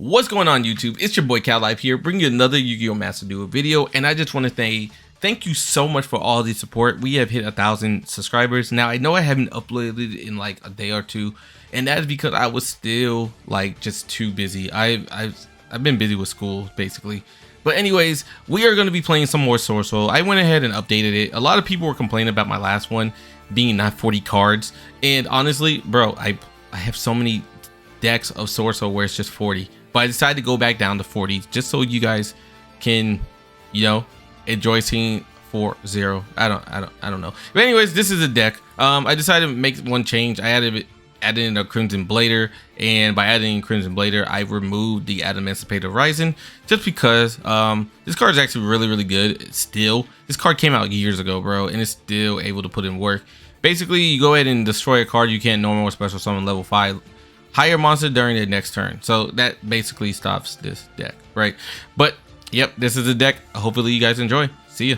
What's going on YouTube? It's your boy Cal Life here, bringing you another Yu-Gi-Oh! Master Duel video, and I just want to say thank you so much for all the support. We have hit 1,000 subscribers. Now I know I haven't uploaded in like a day or two, and that is because I was still like just too busy. I've been busy with school basically. But anyways, we are going to be playing some more Swordsoul. I went ahead and updated it. A lot of people were complaining about my last one being not 40 cards, and honestly, bro, I have so many decks of Swordsoul where it's just 40. But I decided to go back down to 40 just so you guys can, you know, enjoy seeing 4-0. I don't know. But anyways, this is a deck. I decided to make one change. I added in a Crimson Blader, and by adding in Crimson Blader, I removed the Archnemeses Protos just because this card is actually really good. It's still, this card came out years ago, bro, and it's still able to put in work. Basically, you go ahead and destroy a card you can't normal or special summon level 5 higher monster during the next turn. So that basically stops this deck, right? But yep, this is the deck. Hopefully you guys enjoy. See ya.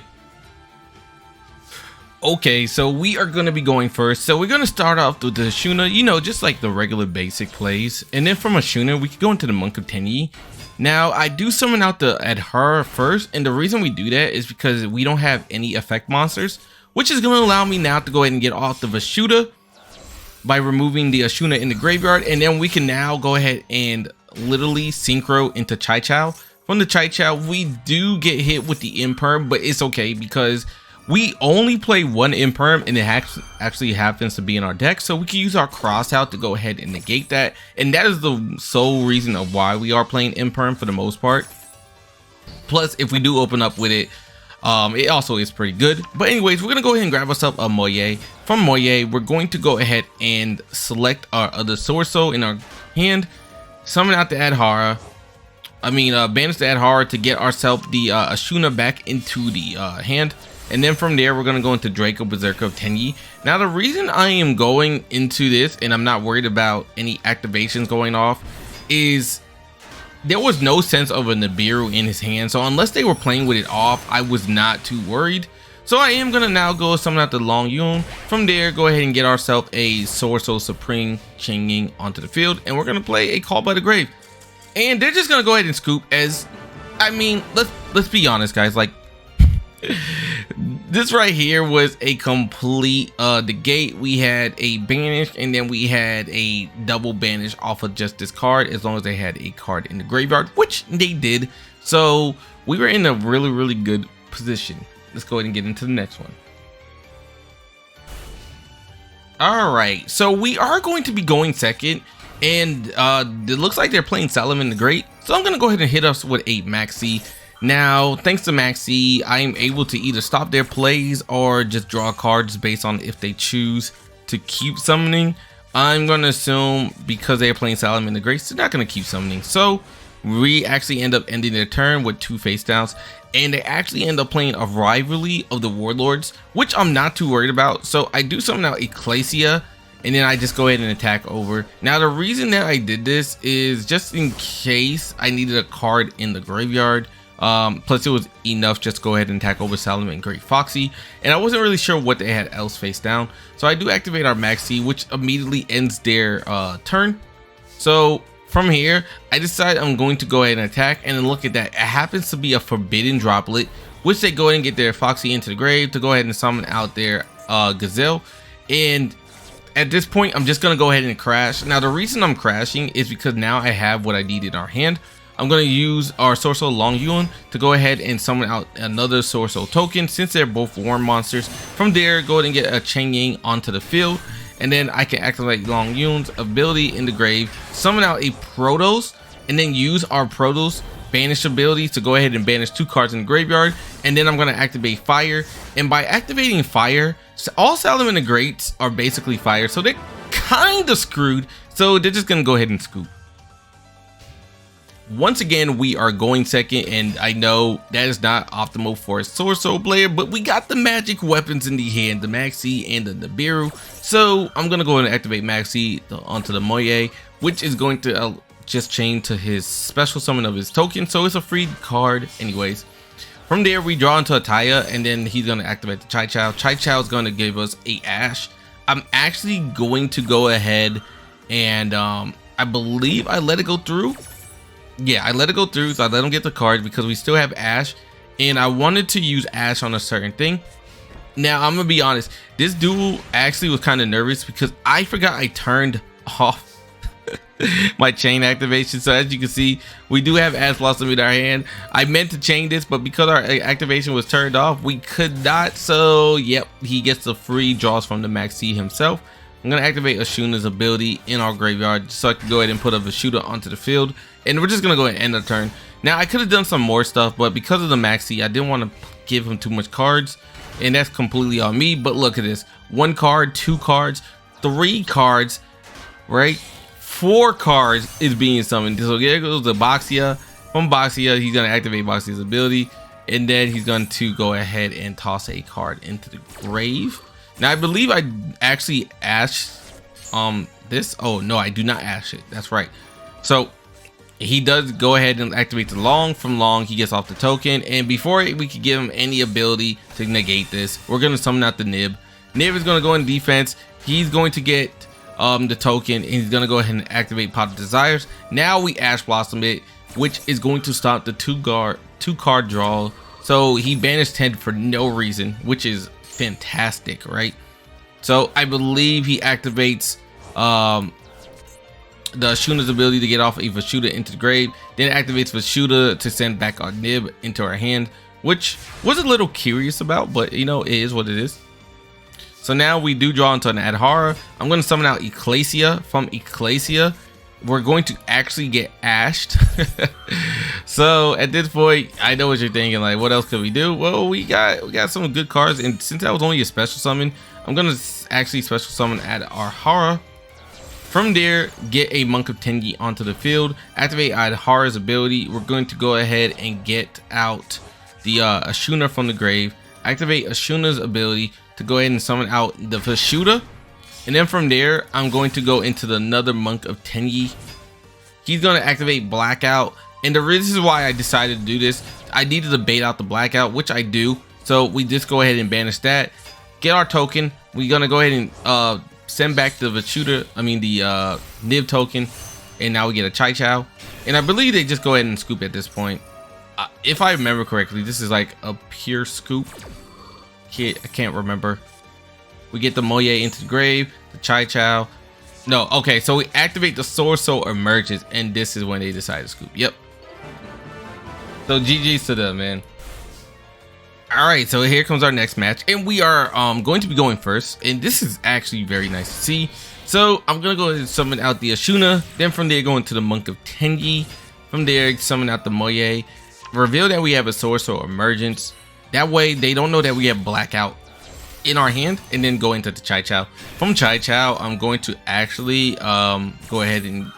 Okay, so we are going to be going first. So we're going to start off with the Ashuna, you know, just like the regular basic plays. And then from Ashuna, we can go into the Monk of Tenyi. Now, I do summon out the Adhara first. And the reason we do that is because we don't have any effect monsters, which is going to allow me now to go ahead and get off the Vishuda by removing the Ashuna in the graveyard. And then we can now go ahead and literally synchro into Chai Chao. From the Chai Chao, we do get hit with the Imperm, but it's okay because we only play one Imperm and it actually happens to be in our deck. So we can use our Crossout to go ahead and negate that. And that is the sole reason of why we are playing Imperm for the most part. Plus, if we do open up with it, it also is pretty good. But anyways, we're gonna go ahead and grab ourselves a Mo Ye. From Mo Ye, we're going to go ahead and select our other Swordsoul in our hand, summon out the Adhara. Banish the Adhara to get ourselves the Ashuna back into the hand. And then from there, we're gonna go into Draco Berserker of Tenyi. Now, the reason I am going into this and I'm not worried about any activations going off is there was no sense of a Nibiru in his hand, so unless they were playing with it off, I was not too worried. So I am gonna now go summon out the Longnyuan. From there, go ahead and get ourselves a Swordsoul Supreme changing onto the field, and we're gonna play a Call by the Grave. And they're just gonna go ahead and scoop. As I mean, let's be honest, guys. Like this right here was a complete negate. We had a banish, and then we had a double banish off of just this card, as long as they had a card in the graveyard, which they did. So we were in a really good position. Let's go ahead and get into the next one. All right, so we are going to be going second, and it looks like they're playing Solomon the Great. So I'm gonna go ahead and hit us with a Maxx C. Now, thanks to Maxx C, I am able to either stop their plays or just draw cards based on if they choose to keep summoning. I'm going to assume because they're playing Solomon the Great, they're not going to keep summoning. So we actually end up ending their turn with 2 face downs, and they actually end up playing a rivalry of the Warlords, which I'm not too worried about. So I do summon out Ecclesia, and then I just go ahead and attack over. Now, the reason that I did this is just in case I needed a card in the graveyard. Plus it was enough just to go ahead and attack over Solomon and Great Foxy, and I wasn't really sure what they had else face down. So I do activate our Maxx C, which immediately ends their turn. So from here, I decide I'm going to go ahead and attack, and then look at that, it happens to be a forbidden droplet, which they go ahead and get their Foxy into the grave to go ahead and summon out their Gazelle. And at this point, I'm just gonna go ahead and crash. Now, the reason I'm crashing is because now I have what I need in our hand. I'm going to use our Swordsoul Longnyuan to go ahead and summon out another Swordsoul token, since they're both warm monsters. From there, go ahead and get a Cheng onto the field, and then I can activate Longnyuan's ability in the grave, summon out a Protos, and then use our Protos banish ability to go ahead and banish 2 cards in the graveyard. And then I'm going to activate Fire, and by activating Fire, all Solomon the Greats are basically fire, so they're kind of screwed. So they're just going to go ahead and scoop. Once again, we are going second, and I know that is not optimal for a Swordsoul player, but we got the magic weapons in the hand, the Maxx C and the Nibiru. So I'm gonna go ahead and activate Maxx C onto the Mo Ye, which is going to just chain to his special summon of his token, so it's a free card anyways. From there, we draw into a Taia, and then he's gonna activate the Chai Chao. Chai Chao is gonna give us a Ash. I'm actually going to go ahead and I believe I let it go through. yeah, I let it go through, so I let him get the cards because we still have Ash, and I wanted to use Ash on a certain thing. Now, I'm gonna be honest, this duel actually was kind of nervous because I forgot I turned off my chain activation. So as you can see, we do have Ash Blossom in our hand. I meant to chain this, but because our activation was turned off, we could not. So yep, he gets the free draws from the Maxx C himself. I'm gonna activate Ashuna's ability in our graveyard so I can go ahead and put a Vishuda onto the field, and we're just gonna go ahead and end the turn. Now, I could have done some more stuff, but because of the Maxx C, I didn't want to give him too much cards, and that's completely on me. But look at this: 1 card, 2 cards, 3 cards, right? 4 cards is being summoned. So there goes the Boxia. From Boxia, he's gonna activate Boxia's ability, and then he's going to go ahead and toss a card into the grave. Now, I believe I actually ashed this. Oh no, I do not ash it. That's right. So he does go ahead and activate the Long. From Long, he gets off the token, and before we could give him any ability to negate this, we're gonna summon out the Nib. Nib is gonna go in defense. He's going to get the token, and he's gonna go ahead and activate Pot of Desires. Now we Ash Blossom it, which is going to stop the 2 card draw. So he banished 10 for no reason, which is fantastic, right? So I believe he activates the Ashuna's ability to get off a Vishuda into the grave, then activates Vishuda to send back our Nib into our hand, which was a little curious about, but you know, it is what it is. So now we do draw into an Adhara. I'm going to summon out Ecclesia. From Ecclesia, we're going to actually get ashed. So at this point, I know what you're thinking, like, what else could we do? Well, we got some good cards, and since that was only a special summon, I'm going to actually special summon Adhara. From there, get a Monk of Tenyi onto the field, activate Adhara's ability. We're going to go ahead and get out the Ashuna from the grave, activate Ashuna's ability to go ahead and summon out the Vishuda, and then from there, I'm going to go into another Monk of Tenyi. He's going to activate Blackout, and the reason why I decided to do this, I needed to bait out the Blackout, which I do. So we just go ahead and banish that, get our token. We're going to go ahead and send back the Vishuda, the Nib token, and now we get a Chai Chow. And I believe they just go ahead and scoop at this point. If I remember correctly, this is like a pure scoop. I can't remember. We get the Mo Ye into the grave, the Chai Chow. No, okay, so we activate the Swordsoul Emergence, and this is when they decide to scoop. Yep. So GG's to them, man. All right, so here comes our next match, and we are going to be going first, and this is actually very nice to see. So I'm gonna go ahead and summon out the Ashuna, then from there go into the Monk of Tenyi. From there, summon out the Mo Ye. Reveal that we have a Swordsoul Emergence. That way they don't know that we have Blackout in our hand, and then go into the Chai Chow. From Chai Chow, I'm going to actually go ahead and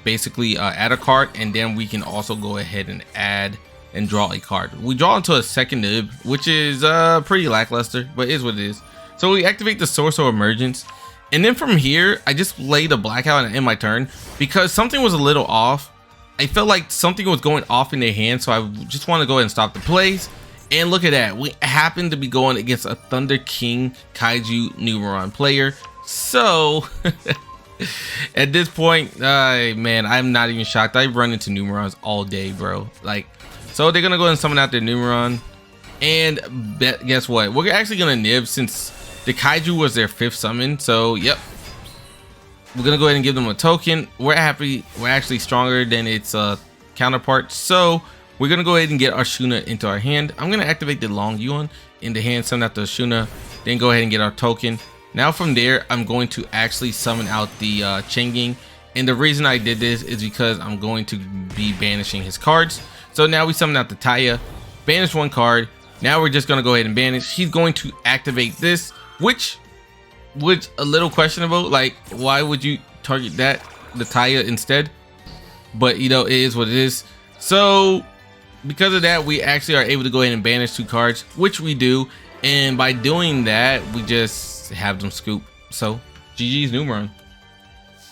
basically add a card, and then we can also go ahead and add and draw a card. We draw into a second Nib, which is pretty lackluster, but is what it is. So we activate the Swordsoul Emergence, and then from here, I just play the Blackout and end my turn because something was a little off. I felt like something was going off in their hand, so I just want to go ahead and stop the plays. And look at that, we happen to be going against a Thunder King Kaiju Numeron player. So at this point, man, I'm not even shocked. I run into Numerons all day, bro. Like, so they're gonna go ahead and summon out their Numeron, and guess what? We're actually gonna Nib since the Kaiju was their 5th summon. So yep, we're gonna go ahead and give them a token. We're actually stronger than its counterpart, so we're gonna go ahead and get Ashuna into our hand. I'm gonna activate the Longnyuan in the hand, summon out the Ashuna, then go ahead and get our token. Now from there, I'm going to actually summon out the Changing, and the reason I did this is because I'm going to be banishing his cards. So now we summon out the Taia, banish 1 card. Now we're just gonna go ahead and banish. He's going to activate this, which was a little questionable. Like, why would you target the Taia instead? But you know, it is what it is. So because of that, we actually are able to go ahead and banish 2 cards, which we do, and by doing that, we just have them scoop. So GG's Numeron.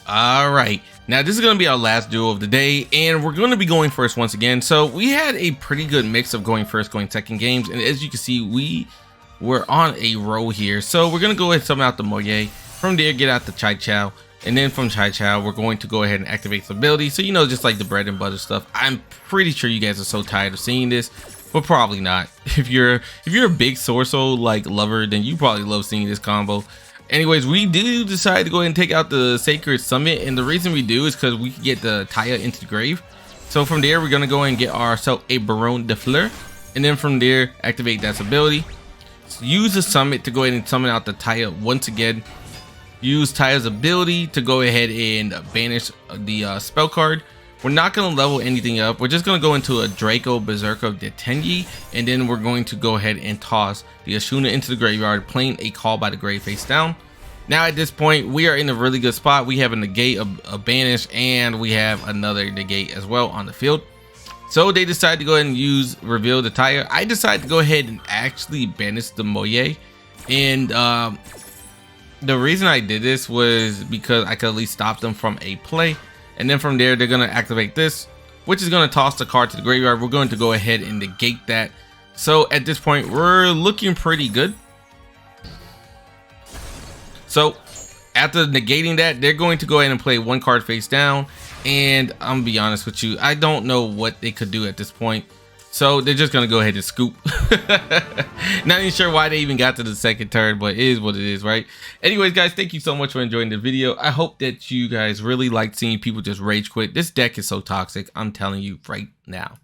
All right, now this is going to be our last duel of the day, and we're going to be going first once again. So we had a pretty good mix of going first, going second games, and as you can see, we were on a roll here. So we're going to go ahead and summon out the Mo Ye. From there, get out the Chai Chow, And then from Chai Chow, we're going to go ahead and activate the ability. So, you know, just like the bread and butter stuff. I'm pretty sure you guys are so tired of seeing this, but probably not. If you're a big Swordsoul like lover, then you probably love seeing this combo. Anyways, we do decide to go ahead and take out the Sacred Summit, and the reason we do is because we can get the Taia into the grave. So from there, we're gonna go ahead and get ourselves a Baron de Fleur, and then from there, activate that ability. So use the Summit to go ahead and summon out the Taia once again. Use Taia's ability to go ahead and banish the spell card. We're not going to level anything up. We're just going to go into a Draco Berserker of the Tenyi, and then we're going to go ahead and toss the Ashuna into the graveyard, playing a Call by the Grave face down. Now at this point, we are in a really good spot. We have a negate, a banish, and we have another negate as well on the field. So they decided to go ahead and use Reveal the Taia. I decided to go ahead and actually banish the Mo Ye, and the reason I did this was because I could at least stop them from a play. And then from there, they're going to activate this, which is going to toss the card to the graveyard. We're going to go ahead and negate that. So at this point, we're looking pretty good. So after negating that, they're going to go ahead and play one card face down. And I'm going to be honest with you, I don't know what they could do at this point. So they're just going to go ahead and scoop. Not even sure why they even got to the second turn, but it is what it is, right? Anyways, guys, thank you so much for enjoying the video. I hope that you guys really like seeing people just rage quit. This deck is so toxic. I'm telling you right now.